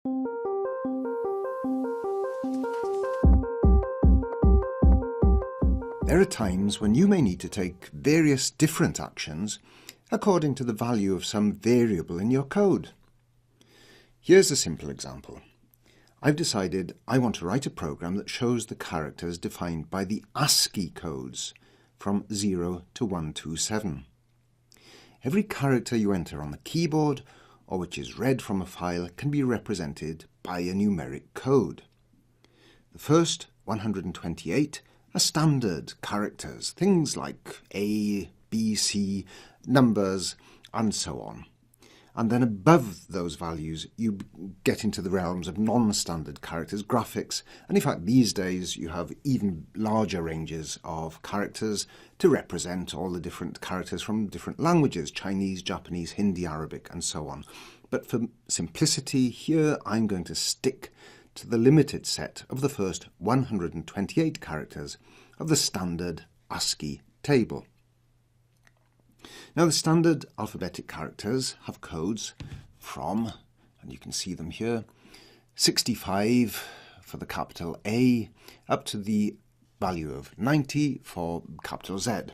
There are times when you may need to take various different actions according to the value of some variable in your code. Here's a simple example. I've decided I want to write a program that shows the characters defined by the ASCII codes from 0 to 127. Every character you enter on the keyboard or which is read from a file can be represented by a numeric code. The first 128 are standard characters, things like A, B, C, numbers, and so on. And then above those values you get into the realms of non-standard characters, graphics, and in fact these days you have even larger ranges of characters to represent all the different characters from different languages, Chinese, Japanese, Hindi, Arabic, and so on. But for simplicity here I'm going to stick to the limited set of the first 128 characters of the standard ASCII table. Now the standard alphabetic characters have codes from, and you can see them here, 65 for the capital A up to the value of 90 for capital Z.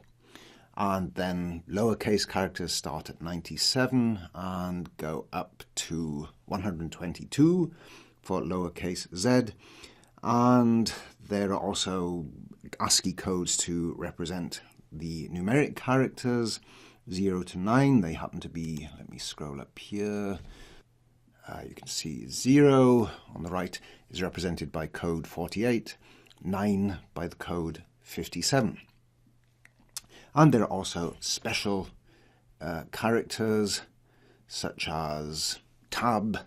And then lowercase characters start at 97 and go up to 122 for lowercase z, and there are also ASCII codes to represent the numeric characters 0 to 9. They happen to be, let me scroll up here, you can see 0 on the right is represented by code 48, 9 by the code 57. And there are also special characters such as tab,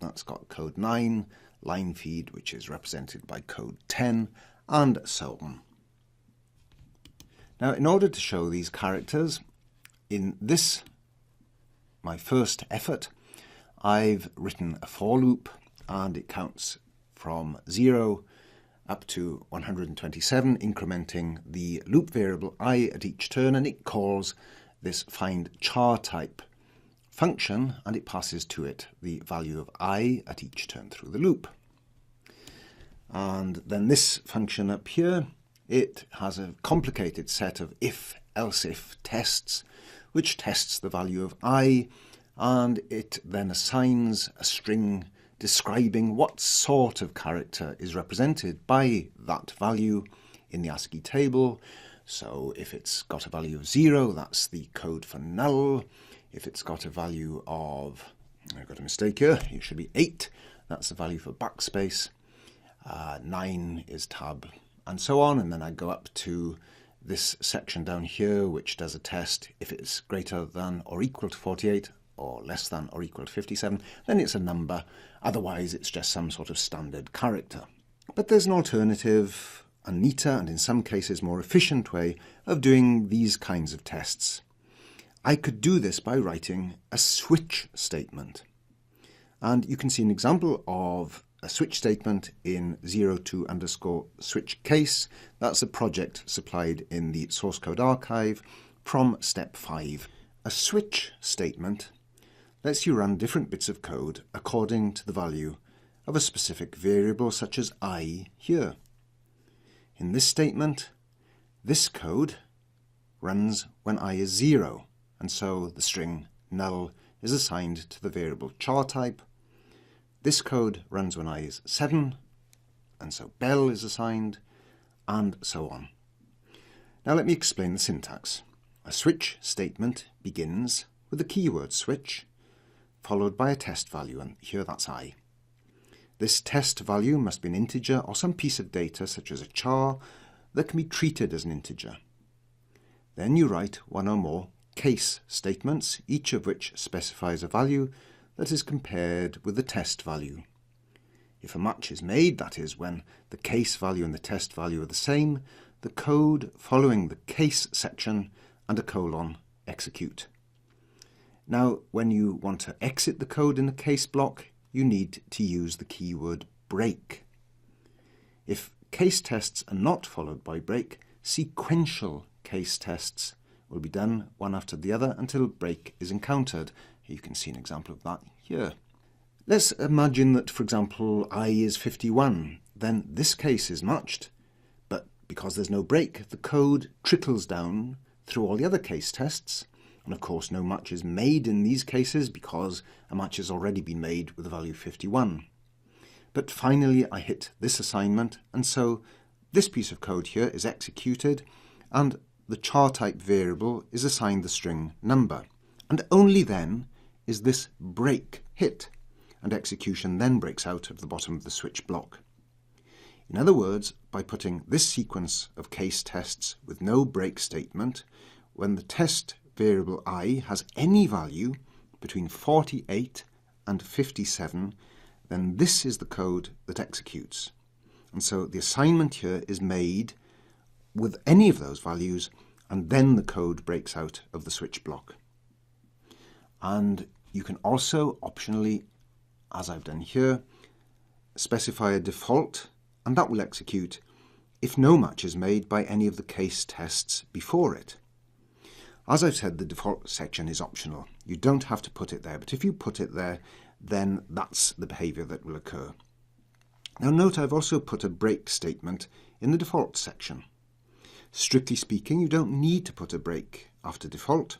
that's got code 9, line feed, which is represented by code 10, and so on. Now, in order to show these characters, in this, my first effort, I've written a for loop, and it counts from 0 up to 127, incrementing the loop variable I at each turn, and it calls this find char type function, and it passes to it the value of I at each turn through the loop. And then this function up here, it has a complicated set of if-else-if tests, which tests the value of I, and it then assigns a string describing what sort of character is represented by that value in the ASCII table. So if it's got a value of 0, that's the code for null. If it's got a value of, I've got a mistake here, it should be 8, that's the value for backspace. 9 is tab, and so on. And then I go up to this section down here, which does a test. If it's greater than or equal to 48, or less than or equal to 57, then it's a number. Otherwise, it's just some sort of standard character. But there's an alternative, a neater and in some cases more efficient way of doing these kinds of tests. I could do this by writing a switch statement. And you can see an example of a switch statement in 02_switch case. That's a project supplied in the source code archive from step 5. A switch statement lets you run different bits of code according to the value of a specific variable such as I here. In this statement, this code runs when I is 0, and so the string null is assigned to the variable char type. This code runs when I is 7, and so bell is assigned, and so on. Now let me explain the syntax. A switch statement begins with the keyword switch, followed by a test value, and here that's I. This test value must be an integer or some piece of data, such as a char, that can be treated as an integer. Then you write one or more case statements, each of which specifies a value that is compared with the test value. If a match is made, that is, when the case value and the test value are the same, the code following the case section and a colon execute. Now, when you want to exit the code in the case block, you need to use the keyword break. If case tests are not followed by break, sequential case tests will be done one after the other until break is encountered. You can see an example of that here. Let's imagine that, for example, I is 51. Then this case is matched, but because there's no break, the code trickles down through all the other case tests. And of course, no match is made in these cases because a match has already been made with the value 51. But finally, I hit this assignment, and so this piece of code here is executed, and the char type variable is assigned the string number. And only then is this break hit, and execution then breaks out of the bottom of the switch block. In other words, by putting this sequence of case tests with no break statement, when the test variable I has any value between 48 and 57, then this is the code that executes. And so the assignment here is made with any of those values, and then the code breaks out of the switch block. And you can also optionally, as I've done here, specify a default, and that will execute if no match is made by any of the case tests before it. As I've said, the default section is optional. You don't have to put it there, but if you put it there, then that's the behavior that will occur. Now note I've also put a break statement in the default section. Strictly speaking, you don't need to put a break after default,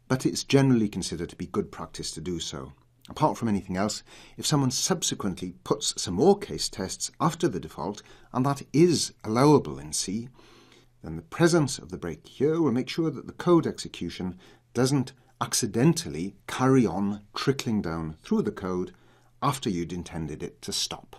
but it's generally considered to be good practice to do so. Apart from anything else, if someone subsequently puts some more case tests after the default, and that is allowable in C, then the presence of the break here will make sure that the code execution doesn't accidentally carry on trickling down through the code after you'd intended it to stop.